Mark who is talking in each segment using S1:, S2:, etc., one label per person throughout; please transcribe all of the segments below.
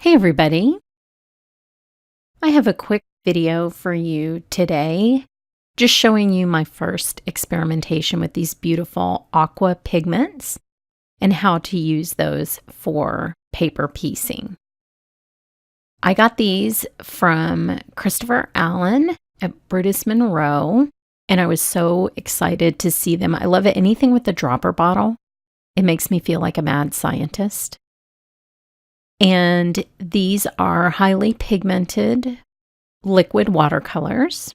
S1: Hey everybody, I have a quick video for you today, just showing you my first experimentation with these beautiful aqua pigments and how to use those for paper piecing. I got these from Christopher Allen at Brutus, Monroe, and I was so excited to see them. I love it. Anything with the dropper bottle, it makes me feel like a mad scientist. And these are highly pigmented liquid watercolors.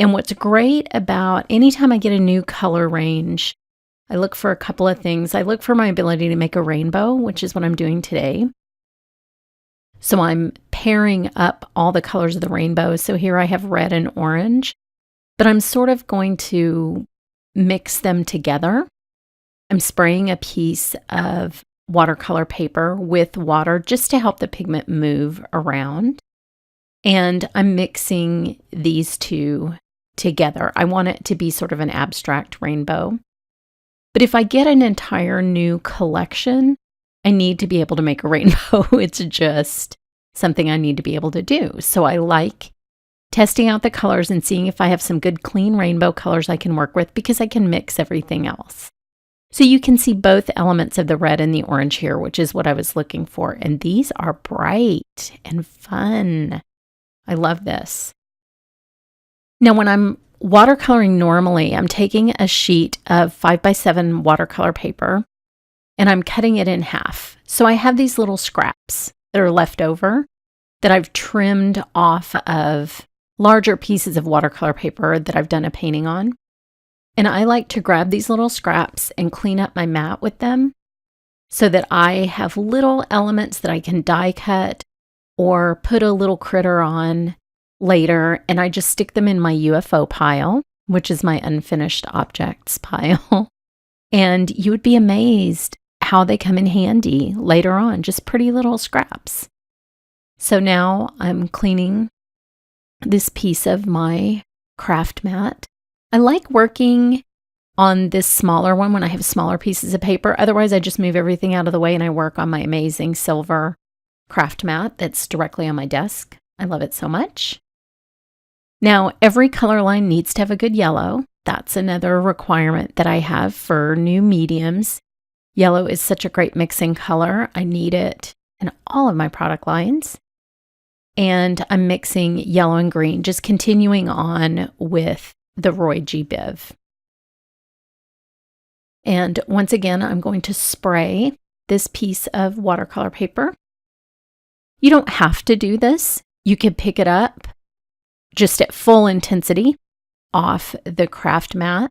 S1: And what's great about anytime I get a new color range, I look for a couple of things. I look for my ability to make a rainbow, which is what I'm doing today. So I'm pairing up all the colors of the rainbow. So here I have red and orange, but I'm sort of going to mix them together. I'm spraying a piece of watercolor paper with water just to help the pigment move around. And I'm mixing these two together. I want it to be sort of an abstract rainbow. But if I get an entire new collection, I need to be able to make a rainbow. It's just something I need to be able to do. So I like testing out the colors and seeing if I have some good clean rainbow colors I can work with, because I can mix everything else. So you can see both elements of the red and the orange here, which is what I was looking for. And these are bright and fun. I love this. Now, when I'm watercoloring normally, I'm taking a sheet of 5x7 watercolor paper and I'm cutting it in half. So I have these little scraps that are left over that I've trimmed off of larger pieces of watercolor paper that I've done a painting on. And I like to grab these little scraps and clean up my mat with them so that I have little elements that I can die cut or put a little critter on later. And I just stick them in my UFO pile, which is my unfinished objects pile. And you would be amazed how they come in handy later on, just pretty little scraps. So now I'm cleaning this piece of my craft mat. I like working on this smaller one when I have smaller pieces of paper. Otherwise, I just move everything out of the way and I work on my amazing silver craft mat that's directly on my desk. I love it so much. Now, every color line needs to have a good yellow. That's another requirement that I have for new mediums. Yellow is such a great mixing color. I need it in all of my product lines. And I'm mixing yellow and green, just continuing on with the Roy G. Biv. And once again, I'm going to spray this piece of watercolor paper. You don't have to do this. You could pick it up just at full intensity off the craft mat.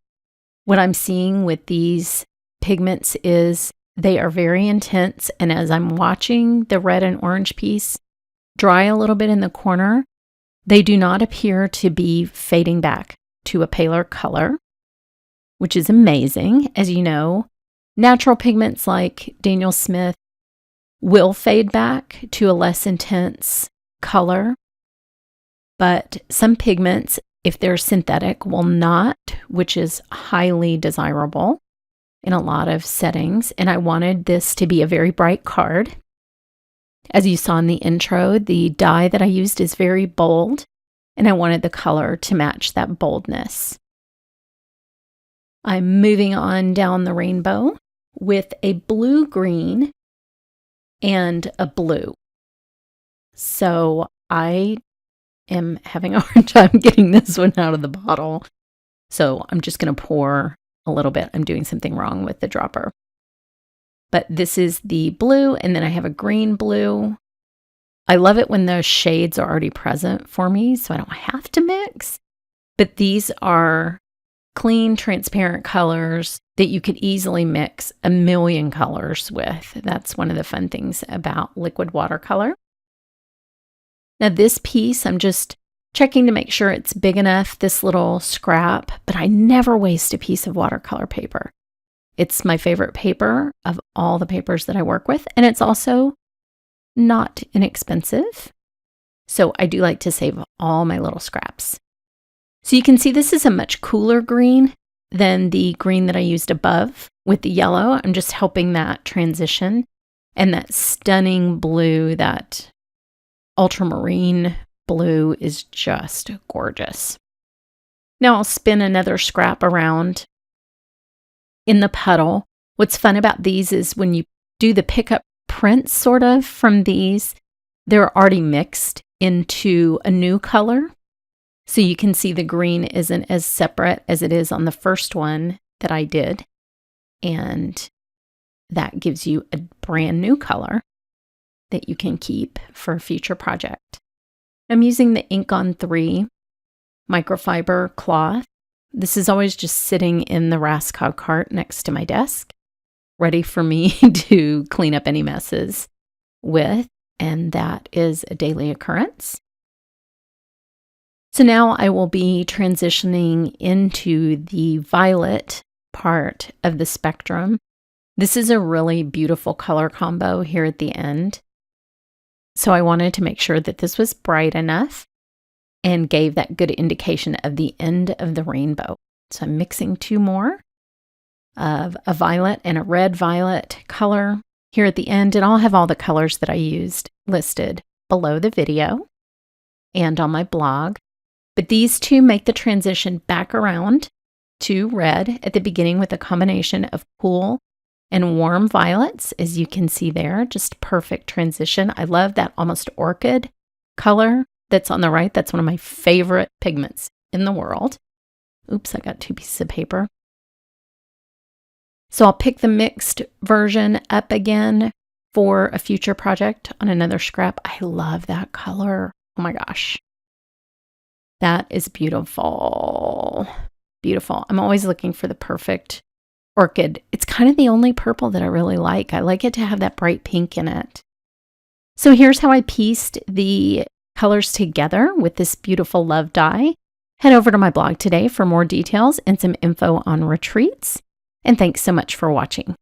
S1: What I'm seeing with these pigments is they are very intense. And as I'm watching the red and orange piece dry a little bit in the corner, they do not appear to be fading back to a paler color, which is amazing. As you know, natural pigments like Daniel Smith will fade back to a less intense color, but some pigments, if they're synthetic, will not, which is highly desirable in a lot of settings. And I wanted this to be a very bright card. As you saw in the intro, the dye that I used is very bold, and I wanted the color to match that boldness. I'm moving on down the rainbow with a blue-green and a blue. So I am having a hard time getting this one out of the bottle. So I'm just going to pour a little bit. I'm doing something wrong with the dropper. But this is the blue, and then I have a green blue. I love it when those shades are already present for me, so I don't have to mix. But these are clean, transparent colors that you could easily mix a million colors with. That's one of the fun things about liquid watercolor. Now this piece, I'm just checking to make sure it's big enough, this little scrap, but I never waste a piece of watercolor paper. It's my favorite paper of all the papers that I work with, and it's also not inexpensive. So I do like to save all my little scraps. So you can see this is a much cooler green than the green that I used above with the yellow. I'm just helping that transition. And that stunning blue, that ultramarine blue, is just gorgeous. Now I'll spin another scrap around in the puddle. What's fun about these is when you do the pickup prints sort of from these, they're already mixed into a new color. So you can see the green isn't as separate as it is on the first one that I did. And that gives you a brand new color that you can keep for a future project. I'm using the Ink on 3 microfiber cloth. This is always just sitting in the Rascog cart next to my desk, ready for me to clean up any messes with, and that is a daily occurrence. So now I will be transitioning into the violet part of the spectrum. This is a really beautiful color combo here at the end. So I wanted to make sure that this was bright enough and gave that good indication of the end of the rainbow. So I'm mixing 2 more of a violet and a red violet color here at the end, and I'll have all the colors that I used listed below the video and on my blog. But these 2 make the transition back around to red at the beginning with a combination of cool and warm violets, as you can see there. Just perfect transition. I love that almost orchid color that's on the right. That's one of my favorite pigments in the world. Oops, I got 2 pieces of paper. So I'll pick the mixed version up again for a future project on another scrap. I love that color. Oh my gosh. That is beautiful. Beautiful. I'm always looking for the perfect orchid. It's kind of the only purple that I really like. I like it to have that bright pink in it. So here's how I pieced the colors together with this beautiful love dye. Head over to my blog today for more details and some info on retreats. And thanks so much for watching.